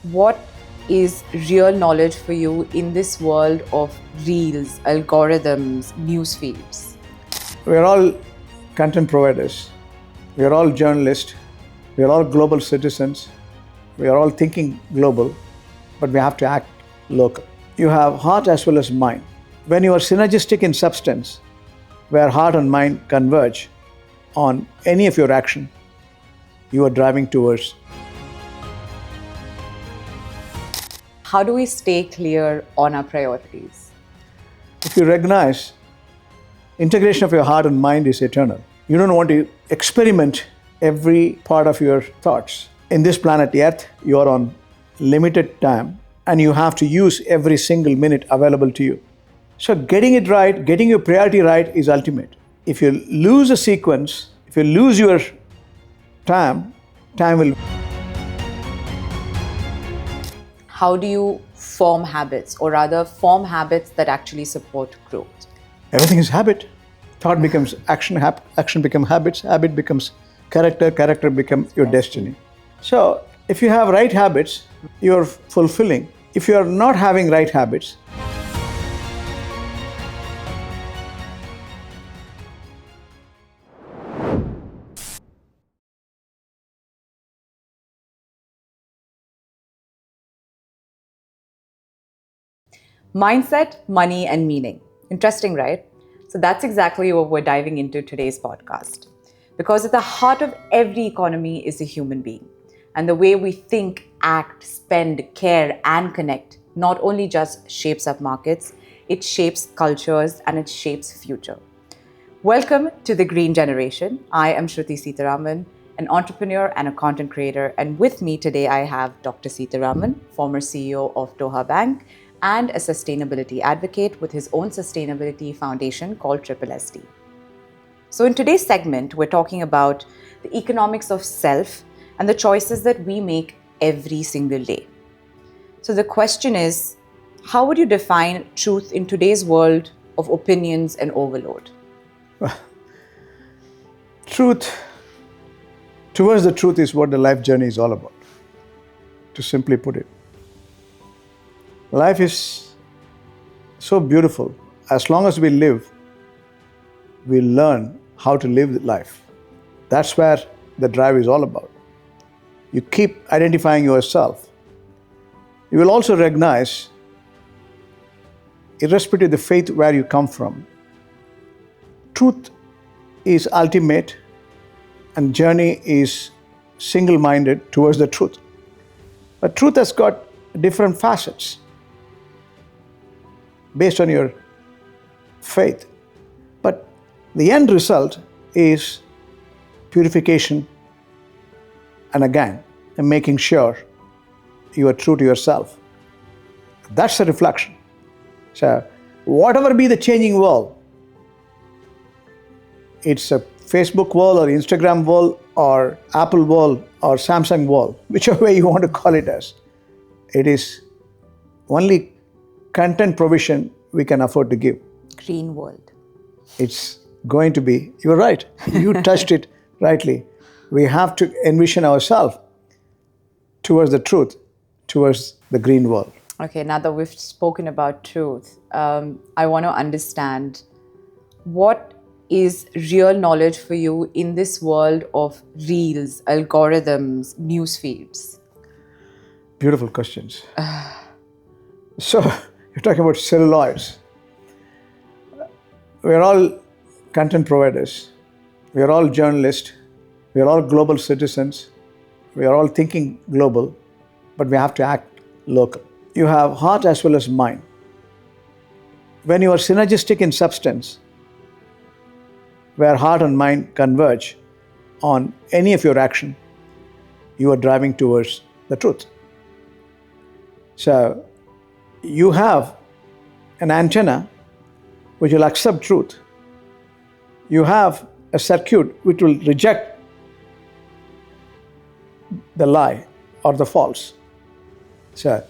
What is real knowledge for you in this world of reels, algorithms, news feeds? We're all content providers. We're all journalists. We're all global citizens. We are all thinking global, but we have to act local. You have heart as well as mind. When you are synergistic in substance, where heart and mind converge on any of your action, you are driving towards. How do we stay clear on our priorities? If you recognize integration of your heart and mind is eternal, you don't want to experiment every part of your thoughts. In this planet Earth, you are on limited time and you have to use every single minute available to you. So getting it right, getting your priority right is ultimate. If you lose a sequence, if you lose your time will. How do you form habits, or rather form habits that actually support growth? Everything is habit. Thought becomes action, action becomes habits, habit becomes character, character becomes your destiny. So if you have right habits, you're fulfilling. If you're not having right habits, Mindset, money, and meaning. Interesting, right? So that's exactly what we're diving into today's podcast. Because at the heart of every economy is a human being. And the way we think, act, spend, care, and connect not only just shapes up markets, it shapes cultures and it shapes future. Welcome to the Green Generation. I am Shruti Seetharaman, an entrepreneur and a content creator. And with me today, I have Dr. Seetharaman, former CEO of Doha Bank, and a sustainability advocate with his own sustainability foundation called SSSD. So in today's segment, we're talking about the economics of self and the choices that we make every single day. So the question is, how would you define truth in today's world of opinions and overload? truth, towards the truth is what the life journey is all about, to simply put it. Life is so beautiful. As long as we live, we learn how to live life. That's where the drive is all about. You keep identifying yourself. You will also recognize, irrespective of the faith where you come from, truth is ultimate and journey is single-minded towards the truth. But truth has got different facets based on your faith. But the end result is purification and again, making sure you are true to yourself. That's the reflection. So whatever be the changing world, it's a Facebook world or Instagram world or Apple world or Samsung world, whichever way you want to call it as, it is only content provision we can afford to give. Green world. It's going to be, you're right, you touched it rightly. We have to envision ourselves towards the truth, towards the green world. Okay, now that we've spoken about truth, I want to understand, what is real knowledge for you in this world of reels, algorithms, news feeds? Beautiful questions. So, you're talking about celluloids. We're all content providers. We're all journalists. We're all global citizens. We are all thinking global, but we have to act local. You have heart as well as mind. When you are synergistic in substance, where heart and mind converge on any of your action, you are driving towards the truth. So you have an antenna which will accept truth. You have a circuit which will reject the lie or the false. So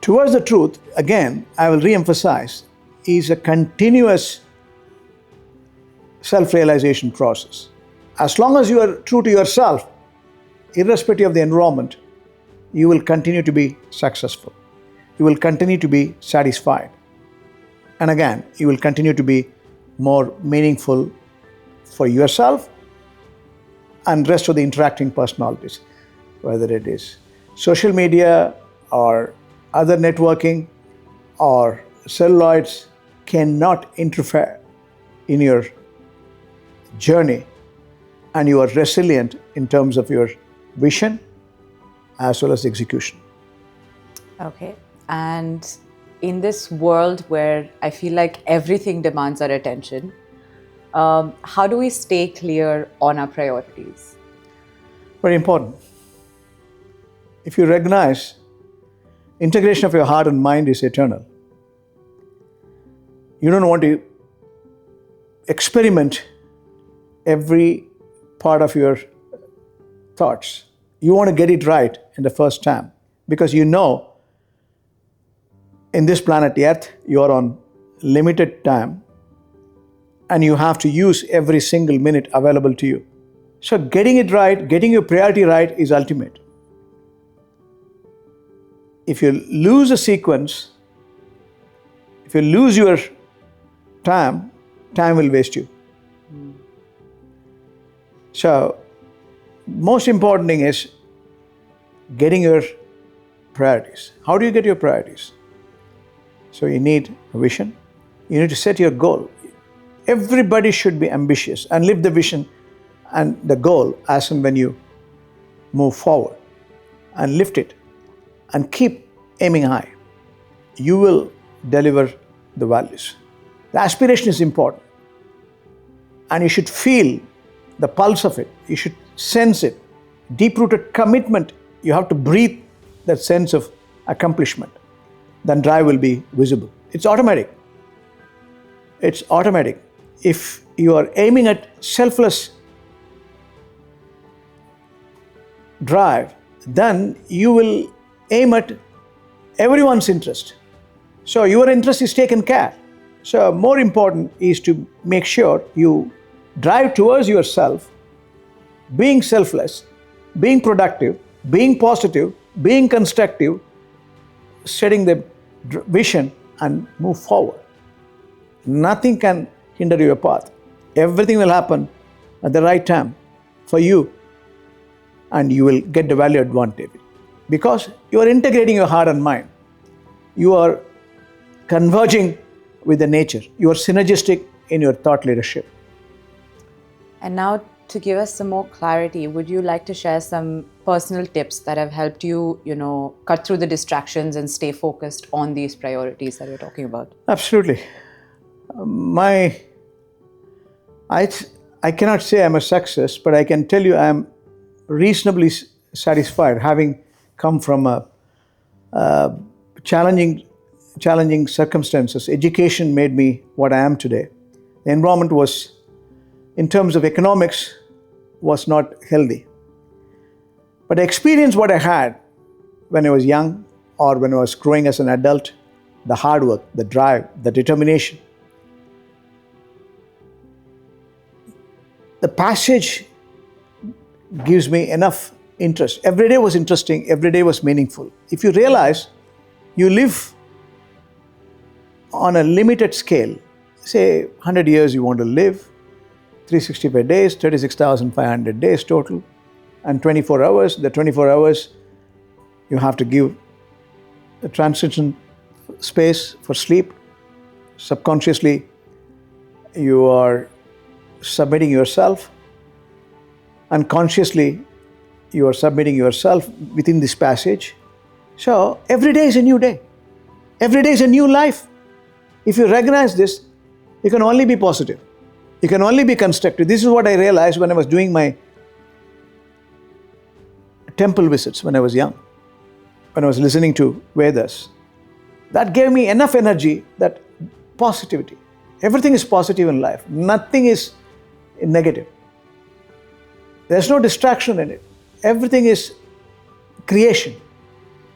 towards the truth, again, I will re-emphasize, is a continuous self-realization process. As long as you are true to yourself, irrespective of the environment, you will continue to be successful. You will continue to be satisfied. And again, you will continue to be more meaningful for yourself and rest of the interacting personalities, whether it is social media or other networking or celluloids cannot interfere in your journey, and you are resilient in terms of your vision as well as execution. Okay. And in this world where I feel like everything demands our attention, how do we stay clear on our priorities? Very important. If you recognize integration of your heart and mind is eternal, you don't want to experiment every part of your thoughts. You want to get it right in the first time, because you know in this planet Earth, you are on limited time and you have to use every single minute available to you. So getting it right, getting your priority right is ultimate. If you lose a sequence, if you lose your time, time will waste you. So most important thing is getting your priorities. How do you get your priorities? So you need a vision. You need to set your goal. Everybody should be ambitious and live the vision and the goal as and when you move forward and lift it and keep aiming high. You will deliver the values. The aspiration is important, and you should feel the pulse of it. You should sense it. Deep-rooted commitment. You have to breathe that sense of accomplishment. Then drive will be visible. It's automatic. It's automatic. If you are aiming at selfless drive, then you will aim at everyone's interest. So your interest is taken care. So more important is to make sure you drive towards yourself, being selfless, being productive, being positive, being constructive, setting the vision and move forward. Nothing can hinder your path. Everything will happen at the right time for you, and you will get the value advantage because you are integrating your heart and mind. You are converging with the nature. You are synergistic in your thought leadership. And now, to give us some more clarity, would you like to share some personal tips that have helped you, cut through the distractions and stay focused on these priorities that you're talking about? Absolutely. I cannot say I'm a success, but I can tell you I'm reasonably satisfied, having come from challenging circumstances. Education made me what I am today. The environment was, in terms of economics, was not healthy. But the experience what I had when I was young or when I was growing as an adult, the hard work, the drive, the determination, the passage gives me enough interest. Every day was interesting, every day was meaningful. If you realize you live on a limited scale, say 100 years you want to live, 365 days, 36,500 days total, and 24 hours. The 24 hours you have to give the transition space for sleep. Subconsciously, you are submitting yourself. Unconsciously, you are submitting yourself within this passage. So every day is a new day. Every day is a new life. If you recognize this, you can only be positive. You can only be constructive. This is what I realized when I was doing my temple visits when I was young, when I was listening to Vedas. That gave me enough energy, that positivity. Everything is positive in life. Nothing is negative. There's no distraction in it. Everything is creation.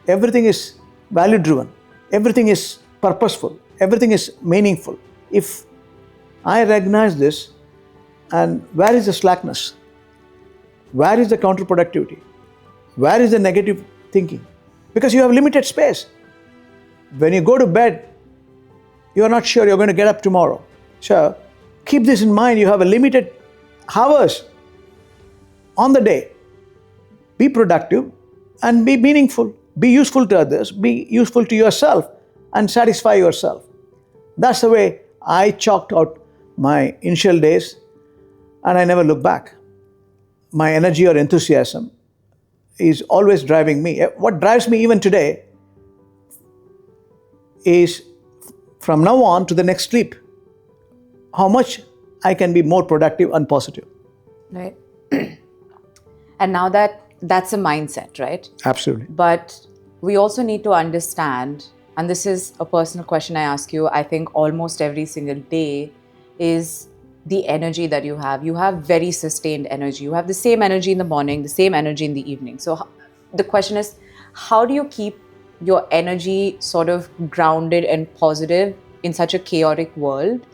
Everything is value-driven. Everything is purposeful. Everything is meaningful. If I recognize this, and where is the slackness? Where is the counterproductivity? Where is the negative thinking because you have limited space. When you go to bed, you are not sure you're going to get up tomorrow. So keep this in mind. You have a limited hours on the day. Be productive and be meaningful. Be useful to others. Be useful to yourself and satisfy yourself. That's the way I chalked out my initial days, and I never look back. My energy or enthusiasm is always driving me. What drives me even today is from now on to the next sleep, how much I can be more productive and positive. Right. And now that's a mindset, right? Absolutely. But we also need to understand, and this is a personal question I ask you, I think almost every single day, is the energy that you have. You have very sustained energy. You have the same energy in the morning, the same energy in the evening. So the question is, how do you keep your energy sort of grounded and positive in such a chaotic world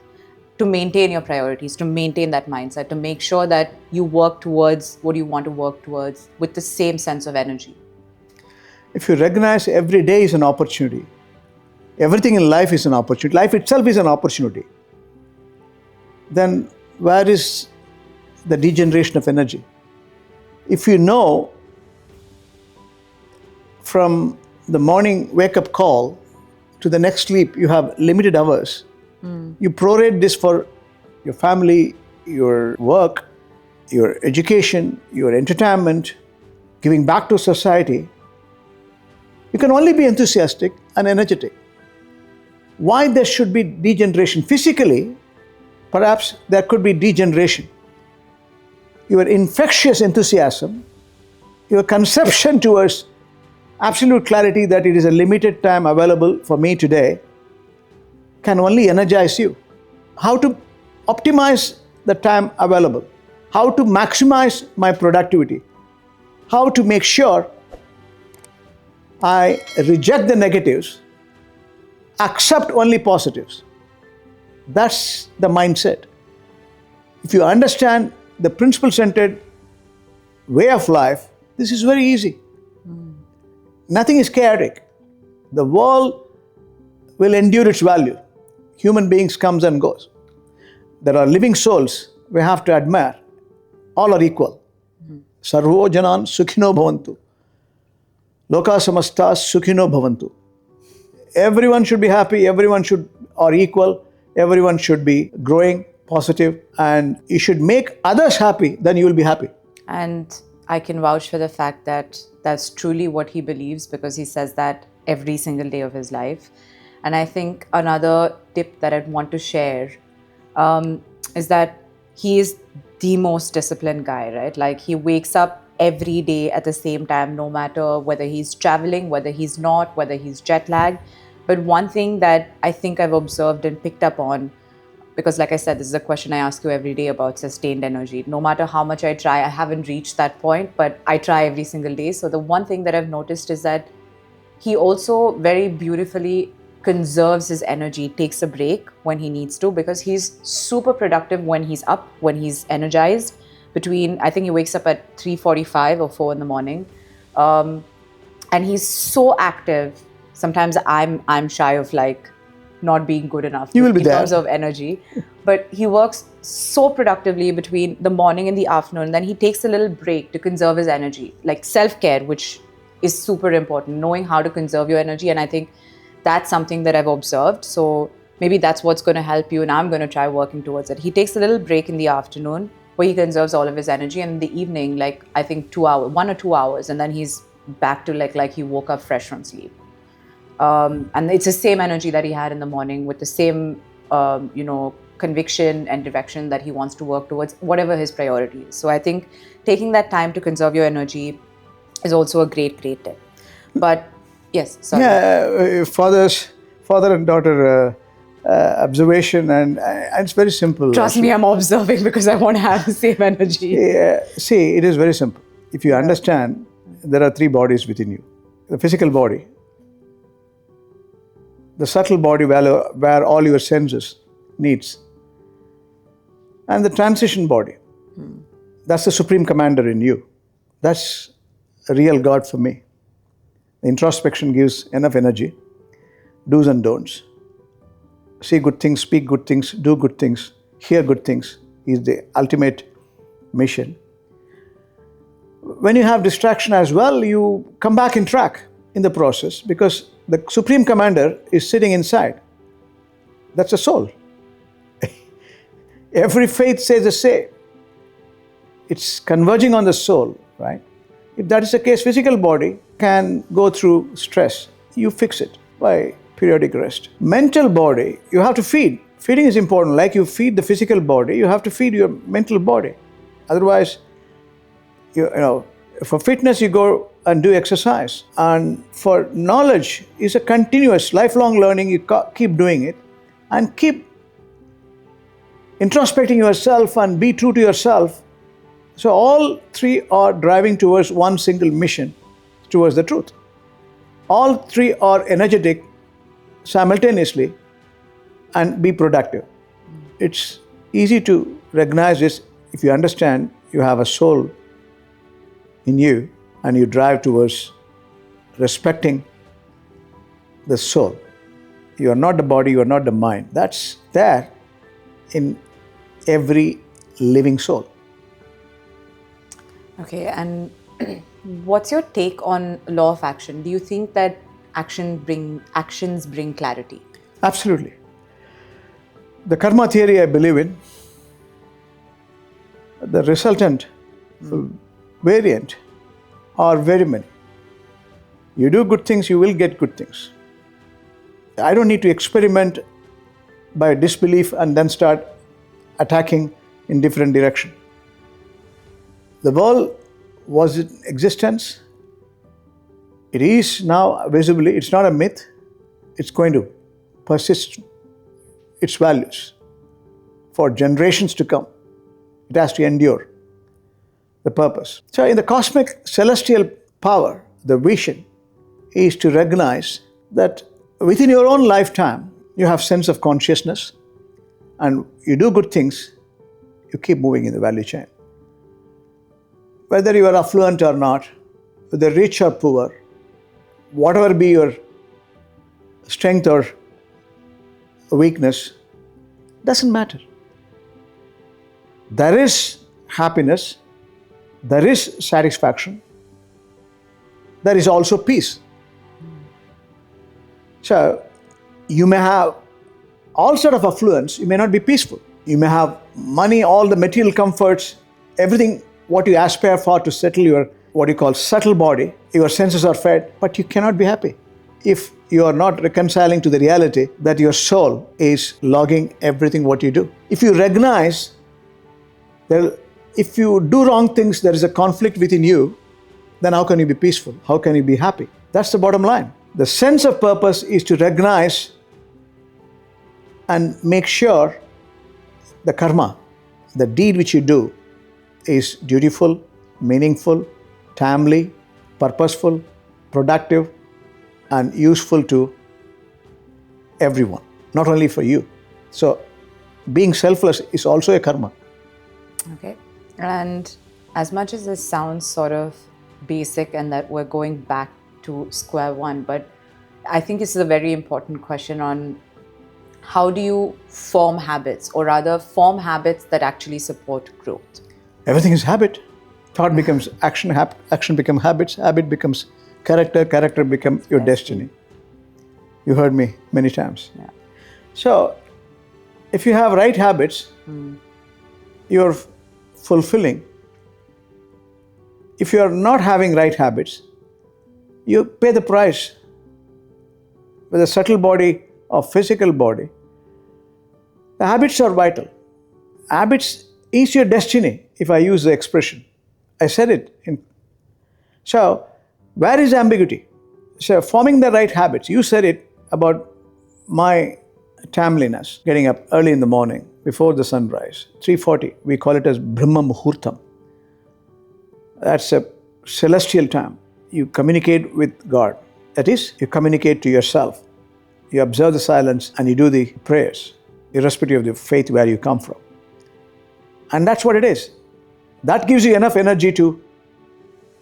to maintain your priorities, to maintain that mindset, to make sure that you work towards what you want to work towards with the same sense of energy? If you recognize every day is an opportunity, everything in life is an opportunity, life itself is an opportunity, then where is the degeneration of energy? If you know from the morning wake-up call to the next sleep, you have limited hours, you prorate this for your family, your work, your education, your entertainment, giving back to society, you can only be enthusiastic and energetic. Why there should be degeneration? Physically, perhaps there could be degeneration. Your infectious enthusiasm, your conception towards absolute clarity that it is a limited time available for me today can only energize you. How to optimize the time available, how to maximize my productivity, how to make sure I reject the negatives, accept only positives. That's the mindset. If you understand the principle-centered way of life, this is very easy. Nothing is chaotic. The world will endure its value. Human beings comes and goes. There are living souls we have to admire. All are equal. Sarvo janan sukhino bhavantu. Loka samasta sukhino bhavantu. Everyone should be happy, everyone are equal, everyone should be growing, positive, and you should make others happy, then you will be happy. And I can vouch for the fact that that's truly what he believes, because he says that every single day of his life. And I think another tip that I'd want to share is that he is the most disciplined guy, right? Like, he wakes up every day at the same time, no matter whether he's traveling, whether he's not, whether he's jet lagged. But one thing that I think I've observed and picked up on, because like I said, this is a question I ask you every day about sustained energy. No matter how much I try, I haven't reached that point, but I try every single day. So the one thing that I've noticed is that he also very beautifully conserves his energy, takes a break when he needs to, because he's super productive when he's up, when he's energized. I think he wakes up at 3:45 or 4 in the morning. And he's so active. Sometimes I'm shy of like not being good enough in terms of energy. But he works so productively between the morning and the afternoon. Then he takes a little break to conserve his energy, like self-care, which is super important, knowing how to conserve your energy. And I think that's something that I've observed. So maybe that's what's going to help you, and I'm going to try working towards it. He takes a little break in the afternoon where he conserves all of his energy, and in the evening, like I think 2 hours, 1 or 2 hours, and then he's back to like he woke up fresh from sleep. And it's the same energy that he had in the morning, with the same conviction and direction that he wants to work towards, whatever his priority is. So I think taking that time to conserve your energy is also a great tip. But yes, sorry. Yeah, father and daughter observation, and it's very simple. Trust me, I'm observing because I want to have the same energy. Yeah, see, it is very simple. If you understand, there are 3 bodies within you. The physical body, the subtle body where all your senses needs, and the transition body. That's the supreme commander in you. That's a real God for me. Introspection gives enough energy. Do's and don'ts. See good things, speak good things, do good things, hear good things is the ultimate mission. When you have distraction as well, you come back in track in the process because the Supreme Commander is sitting inside. That's the soul. Every faith says the same. It's converging on the soul, right? If that is the case, physical body can go through stress. You fix it by periodic rest. Mental body, you have to feed. Feeding is important. Like you feed the physical body, you have to feed your mental body. Otherwise, you know, for fitness, you go and do exercise. And for knowledge, is a continuous, lifelong learning. You keep doing it and keep introspecting yourself and be true to yourself. So all three are driving towards one single mission, towards the truth. All three are energetic simultaneously and be productive. It's easy to recognize this if you understand you have a soul in you and you drive towards respecting the soul. You are not the body, you are not the mind. That's there in every living soul. Okay, and what's your take on law of action? Do you think that actions bring clarity? Absolutely. The karma theory I believe in, the resultant variant are very many. You do good things, you will get good things. I don't need to experiment by disbelief and then start attacking in different direction. The world was in existence. It is now visibly, it's not a myth. It's going to persist its values for generations to come. It has to endure the purpose. So in the cosmic celestial power, the vision is to recognize that within your own lifetime, you have sense of consciousness and you do good things, you keep moving in the value chain. Whether you are affluent or not, whether rich or poor, whatever be your strength or weakness, doesn't matter. There is happiness, there is satisfaction, there is also peace. So you may have all sort of affluence, you may not be peaceful. You may have money, all the material comforts, everything what you aspire for to settle your what you call subtle body, your senses are fed, but you cannot be happy if you are not reconciling to the reality that your soul is logging everything what you do. If you recognize that if you do wrong things, there is a conflict within you, then how can you be peaceful? How can you be happy? That's the bottom line. The sense of purpose is to recognize and make sure the karma, the deed which you do, is dutiful, meaningful, timely, purposeful, productive, and useful to everyone, not only for you. So being selfless is also a karma. Okay. And as much as this sounds sort of basic and that we're going back to square one, but I think this is a very important question on how do you form habits, or rather form habits that actually support growth? Everything is habit. Thought becomes action, action becomes habits, habit becomes character, character becomes your destiny. You heard me many times. Yeah. So if you have right habits, you're fulfilling. If you are not having right habits, you pay the price with a subtle body or physical body. The habits are vital. Habits is your destiny, if I use the expression. I said it. So, where is ambiguity? So, forming the right habits. You said it about my timeliness, getting up early in the morning, before the sunrise, 3:40. We call it as Brahma Muhurtam. That's a celestial time. You communicate with God. That is, you communicate to yourself. You observe the silence and you do the prayers, irrespective of the faith where you come from. And that's what it is. That gives you enough energy to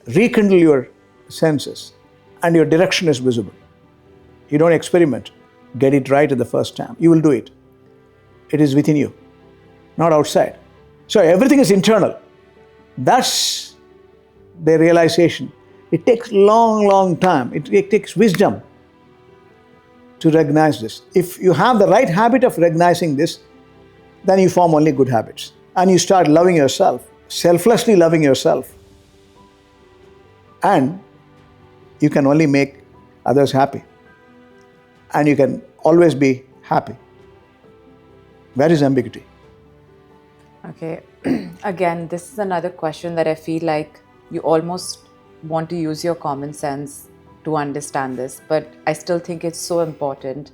rekindle your senses and your direction is visible. You don't experiment, get it right at the first time. You will do it. It is within you, not outside. So everything is internal. That's the realization. It takes long time. It takes wisdom to recognize this. If you have the right habit of recognizing this, then you form only good habits. And you start loving yourself, selflessly loving yourself. And you can only make others happy. And you can always be happy. Where is ambiguity? Okay. Again, this is another question that I feel like you almost want to use your common sense to understand this, but I still think it's so important.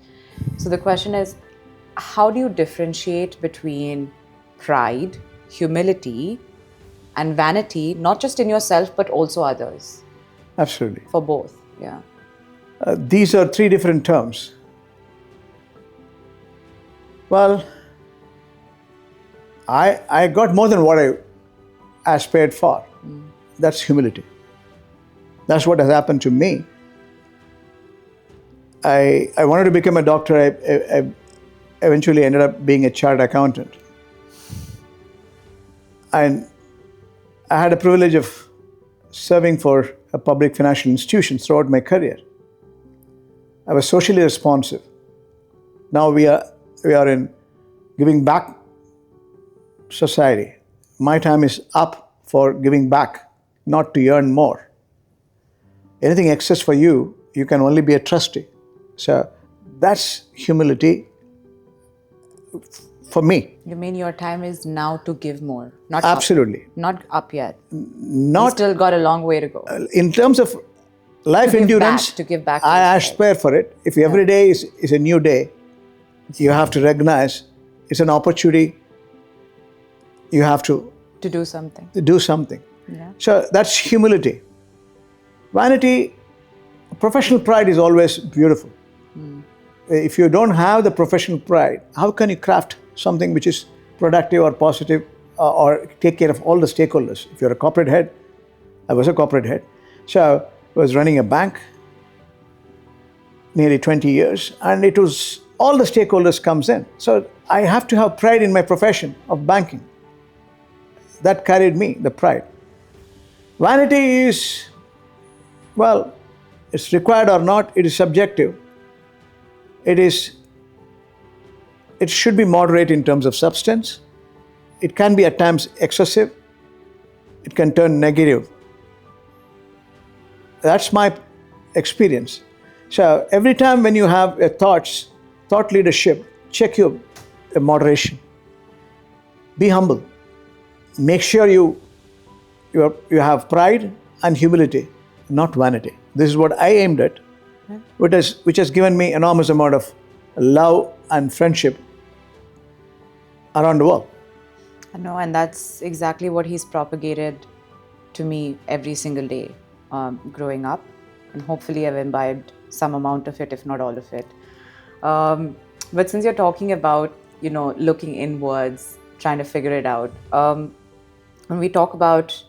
So the question is, how do you differentiate between pride, humility, and vanity, not just in yourself, but also others? Absolutely. For both, yeah. These are three different terms. Well, I got more than what I aspired for. That's humility. That's what has happened to me. I wanted to become a doctor. I eventually ended up being a chartered accountant. And I had a privilege of serving for a public financial institution throughout my career. I was socially responsive. Now we are in giving back society. My time is up for giving back, not to earn more. Anything excess for you, you can only be a trustee. So that's humility for me. You mean your time is now to give more, not Absolutely. Up, not up yet. Not You still got a long way to go. In terms of life endurance, to give back to I yourself. aspire for it. If every day is a new day, you have to recognize it's an opportunity. You have to do something. do something. Yeah. So that's humility. Vanity, professional pride is always beautiful. If you don't have the professional pride, how can you craft something which is productive or positive or take care of all the stakeholders? If you're a corporate head, I was a corporate head. So I was running a bank nearly 20 years, and it was all the stakeholders comes in. So I have to have pride in my profession of banking. That carried me, the pride. Vanity is, well, it's required or not, it is subjective. It should be moderate in terms of substance. It can be at times excessive. It can turn negative. That's my experience. So every time when you have a thought leadership, check your moderation. Be humble. Make sure you have pride and humility, not vanity. This is what I aimed at, which has given me enormous amount of love and friendship around the world. I know, and that's exactly what he's propagated to me every single day growing up, and hopefully I've imbibed some amount of it, if not all of it. But since you're talking about, looking inwards, trying to figure it out, when we talk about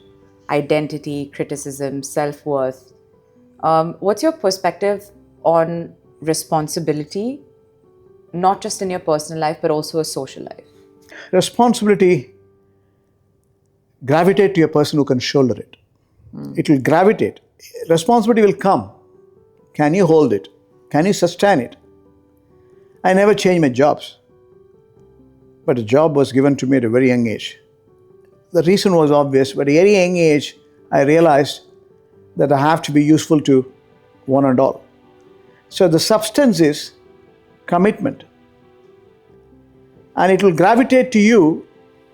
identity, criticism, self-worth, what's your perspective on responsibility, not just in your personal life, but also a social life? Responsibility gravitate to a person who can shoulder it. It will gravitate. Responsibility will come. Can you hold it? Can you sustain it? I never changed my jobs, but a job was given to me at a very young age. The reason was obvious, but at a very young age, I realized that I have to be useful to one and all. So the substance is commitment. And it will gravitate to you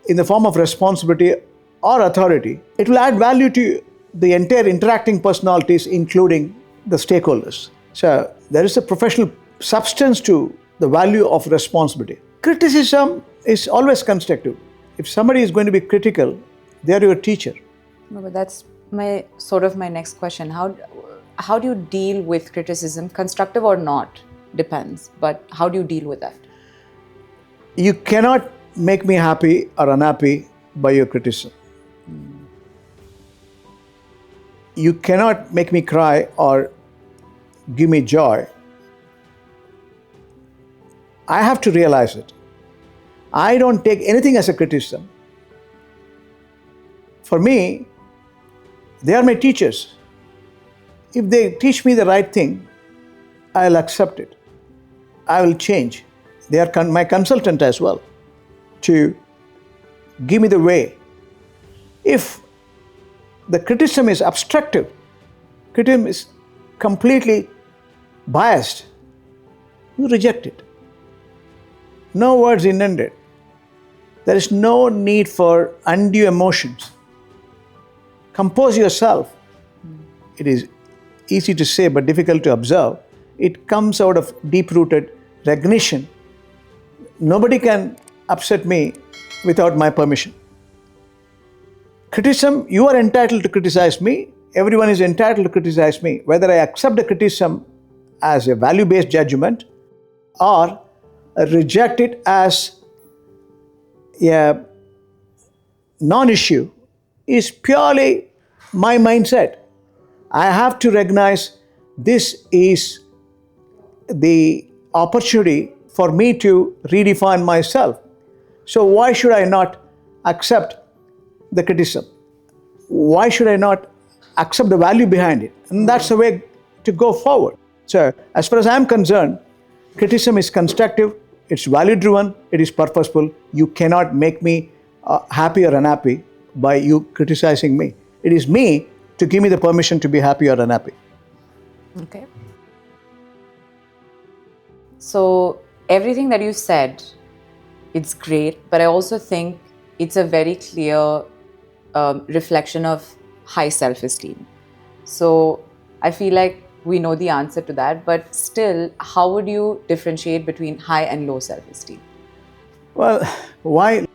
in the form of responsibility or authority. It will add value to the entire interacting personalities, including the stakeholders. So there is a professional substance to the value of responsibility. Criticism is always constructive. If somebody is going to be critical, they are your teacher. No, but that's my next question. How do you deal with criticism, constructive or not? Depends. But how do you deal with that? You cannot make me happy or unhappy by your criticism. You cannot make me cry or give me joy, I have to realize it. I don't take anything as a criticism. For me, they are my teachers. If they teach me the right thing, I'll accept it. I will change. They are my consultant as well to give me the way. If the criticism is obstructive, criticism is completely biased, you reject it. No words intended. There is no need for undue emotions. Compose yourself. It is easy to say but difficult to observe. It comes out of deep-rooted recognition. Nobody can upset me without my permission. Criticism, you are entitled to criticize me. Everyone is entitled to criticize me. Whether I accept the criticism as a value-based judgment or reject it as a non-issue is purely my mindset. I have to recognize this is the opportunity for me to redefine myself. So why should I not accept the criticism? Why should I not accept the value behind it? And that's the way to go forward. So as far as I'm concerned, criticism is constructive, it's value-driven, it is purposeful. You cannot make me happy or unhappy by you criticizing me. It is me to give me the permission to be happy or unhappy. Okay. So everything that you said, it's great, but I also think it's a very clear reflection of high self-esteem. So I feel like we know the answer to that, but still, how would you differentiate between high and low self-esteem? Well, why